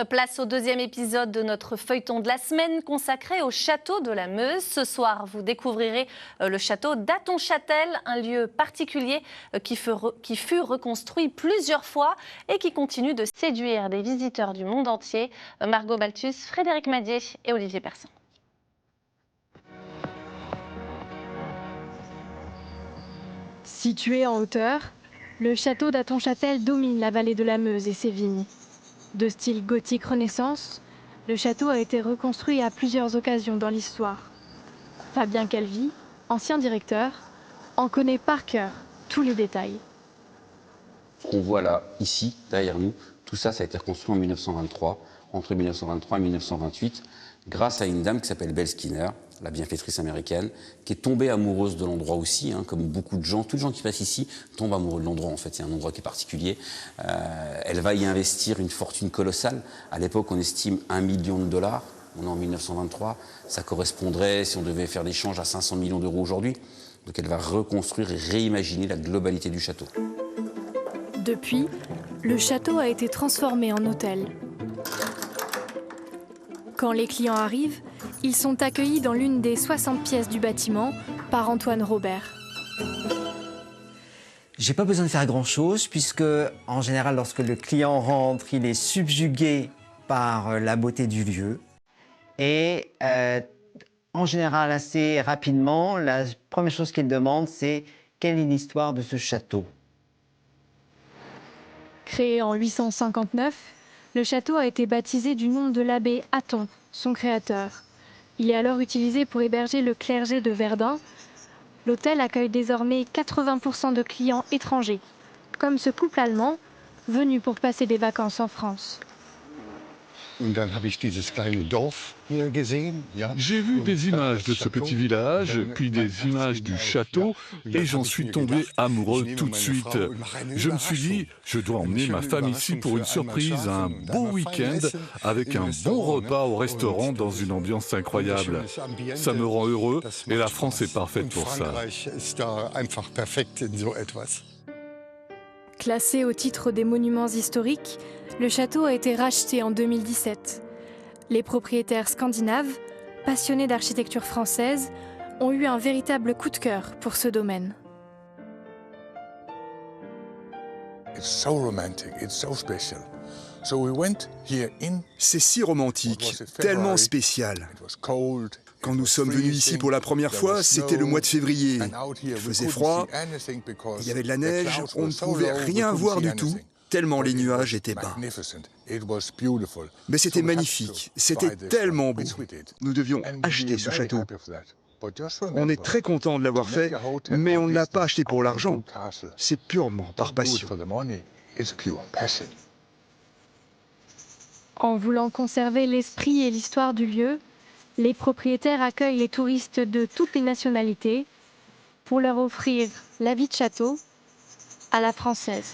Place au deuxième épisode de notre feuilleton de la semaine consacré au château de la Meuse. Ce soir, vous découvrirez le château d'Athon-Châtel, un lieu particulier qui fut reconstruit plusieurs fois et qui continue de séduire des visiteurs du monde entier. Margot Balthus, Frédéric Madier et Olivier Persan. Situé en hauteur, le château d'Athon-Châtel domine la vallée de la Meuse et ses vignes. De style gothique renaissance, le château a été reconstruit à plusieurs occasions dans l'histoire. Fabien Calvi, ancien directeur, en connaît par cœur tous les détails. Ce qu'on voit là, ici, derrière nous, tout ça, ça a été reconstruit en 1923, entre 1923 et 1928, grâce à une dame qui s'appelle Belle Skinner, la bienfaitrice américaine, qui est tombée amoureuse de l'endroit aussi, comme beaucoup de gens. Tous les gens qui passent ici tombent amoureux de l'endroit, en fait. C'est un endroit qui est particulier. Elle va y investir une fortune colossale. À l'époque, on estime $1 million. On est en 1923. Ça correspondrait, si on devait faire l'échange, à 500 millions d'euros aujourd'hui. Donc elle va reconstruire et réimaginer la globalité du château. Depuis, le château a été transformé en hôtel. Quand les clients arrivent, ils sont accueillis dans l'une des 60 pièces du bâtiment par Antoine Robert. J'ai pas besoin de faire grand-chose puisque, en général, lorsque le client rentre, il est subjugué par la beauté du lieu. Et en général, assez rapidement, la première chose qu'il demande, c'est quelle est l'histoire de ce château. Créé en 859, le château a été baptisé du nom de l'abbé Athon, son créateur. Il est alors utilisé pour héberger le clergé de Verdun. L'hôtel accueille désormais 80% de clients étrangers, comme ce couple allemand venu pour passer des vacances en France. J'ai vu des images de ce petit village, puis des images du château, et j'en suis tombé amoureux tout de suite. Je me suis dit, je dois emmener ma femme ici pour une surprise, un beau week-end, avec un bon repas au restaurant dans une ambiance incroyable. Ça me rend heureux, et la France est parfaite pour ça. Classé au titre des monuments historiques, le château a été racheté en 2017. Les propriétaires scandinaves, passionnés d'architecture française, ont eu un véritable coup de cœur pour ce domaine. C'est si romantique, tellement spécial. Quand nous sommes venus ici pour la première fois, c'était le mois de février. Il faisait froid, il y avait de la neige, on ne pouvait rien voir du tout, tellement les nuages étaient bas. Mais c'était magnifique, c'était tellement beau. Nous devions acheter ce château. On est très content de l'avoir fait, mais on ne l'a pas acheté pour l'argent. C'est purement par passion. En voulant conserver l'esprit et l'histoire du lieu, les propriétaires accueillent les touristes de toutes les nationalités pour leur offrir la vie de château à la française.